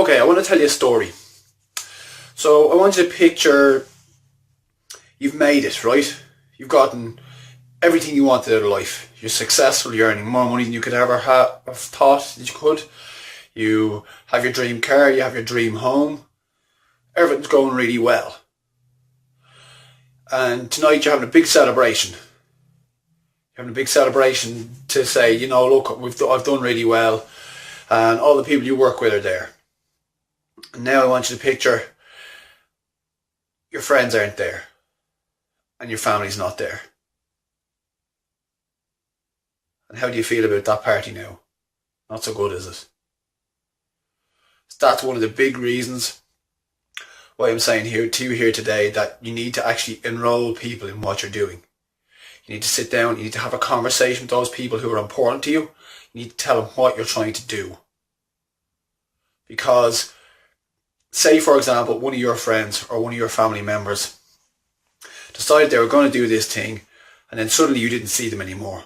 Okay, I want to tell you a story. So I want you to picture you've made it, right? You've gotten everything you wanted out of life. You're successful, you're earning more money than you could ever have thought that you could. You have your dream car, you have your dream home. Everything's going really well. And tonight you're having a big celebration. You're having a big celebration to say, look, I've done really well. And all the people you work with are there. And now I want you to picture your friends aren't there. And your family's not there. And how do you feel about that party now? Not so good, is it? That's one of the big reasons why I'm saying to you here today that you need to actually enroll people in what you're doing. You need to sit down, you need to have a conversation with those people who are important to you. You need to tell them what you're trying to do. Because, say for example, one of your friends or one of your family members decided they were going to do this thing and then suddenly you didn't see them anymore.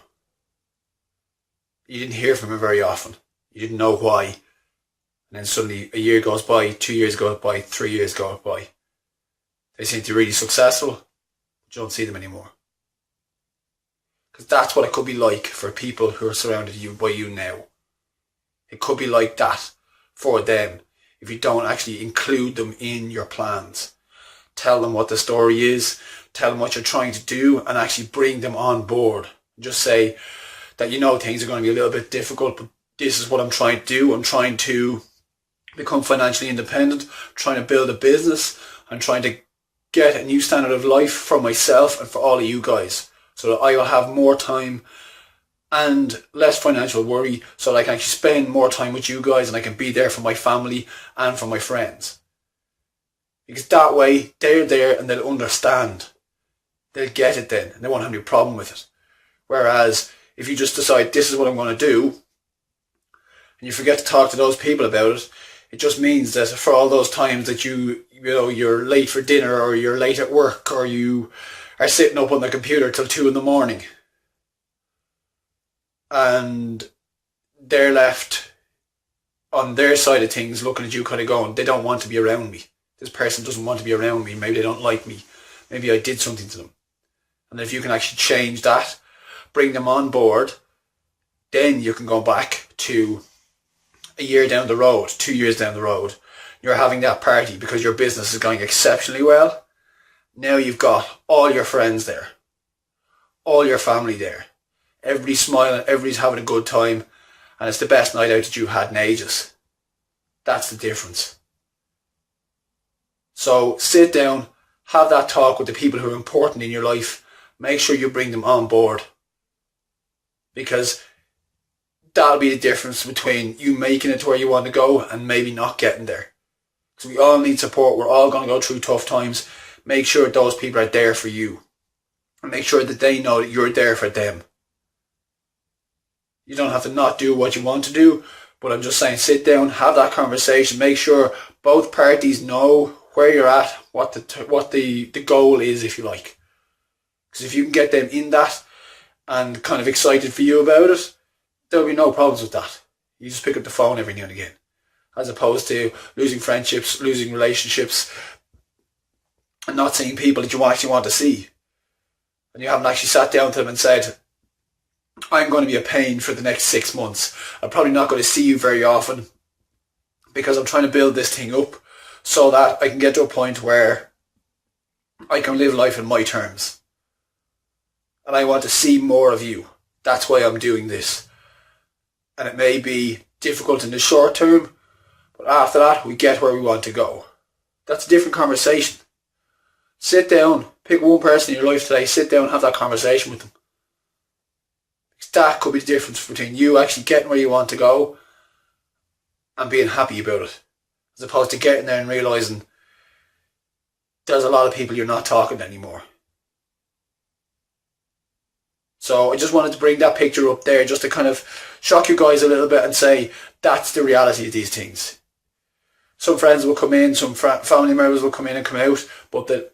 You didn't hear from them very often. You didn't know why. And then suddenly a year goes by, 2 years go by, 3 years go by. They seem to be really successful, but you don't see them anymore. Because that's what it could be like for people who are surrounded by you now. It could be like that for them if you don't actually include them in your plans. Tell them what the story is, tell them what you're trying to do, and actually bring them on board. Just say that things are going to be a little bit difficult, but this is what I'm trying to do. I'm trying to become financially independent, I'm trying to build a business, I'm trying to get a new standard of life for myself and for all of you guys, so that I will have more time and less financial worry, so that I can actually spend more time with you guys and I can be there for my family and for my friends. Because that way they're there and they'll understand. They'll get it then and they won't have any problem with it. Whereas if you just decide this is what I'm going to do and you forget to talk to those people about it, it just means that for all those times that you're late for dinner or you're late at work or you are sitting up on the computer till 2 a.m. and they're left on their side of things looking at you kind of going, they don't want to be around me. This person doesn't want to be around me. Maybe they don't like me. Maybe I did something to them. And if you can actually change that, bring them on board, then you can go back to a year down the road, 2 years down the road. You're having that party because your business is going exceptionally well. Now you've got all your friends there, all your family there. Everybody's smiling, everybody's having a good time, and it's the best night out that you've had in ages. That's the difference. So sit down, have that talk with the people who are important in your life. Make sure you bring them on board. Because that'll be the difference between you making it to where you want to go and maybe not getting there. So we all need support. We're all going to go through tough times. Make sure those people are there for you. And make sure that they know that you're there for them. You don't have to not do what you want to do, but I'm just saying sit down, have that conversation, make sure both parties know where you're at, what the goal is, if you like. Because if you can get them in that and kind of excited for you about it, there'll be no problems with that. You just pick up the phone every now and again. As opposed to losing friendships, losing relationships, and not seeing people that you actually want to see. And you haven't actually sat down to them and said, I'm going to be a pain for the next 6 months. I'm probably not going to see you very often because I'm trying to build this thing up so that I can get to a point where I can live life in my terms. And I want to see more of you. That's why I'm doing this. And it may be difficult in the short term, but after that we get where we want to go. That's a different conversation. Sit down, pick one person in your life today, sit down and have that conversation with them. That could be the difference between you actually getting where you want to go and being happy about it, as opposed to getting there and realising there's a lot of people you're not talking to anymore. So I just wanted to bring that picture up there just to kind of shock you guys a little bit and say that's the reality of these things. Some friends will come in, some family members will come in and come out, but that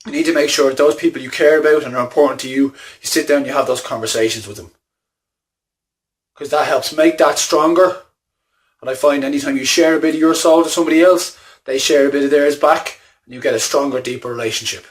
you need to make sure that those people you care about and are important to you, you sit down and you have those conversations with them. Because that helps make that stronger And I find anytime you share a bit of your soul to somebody else, they share a bit of theirs back, and you get a stronger, deeper relationship.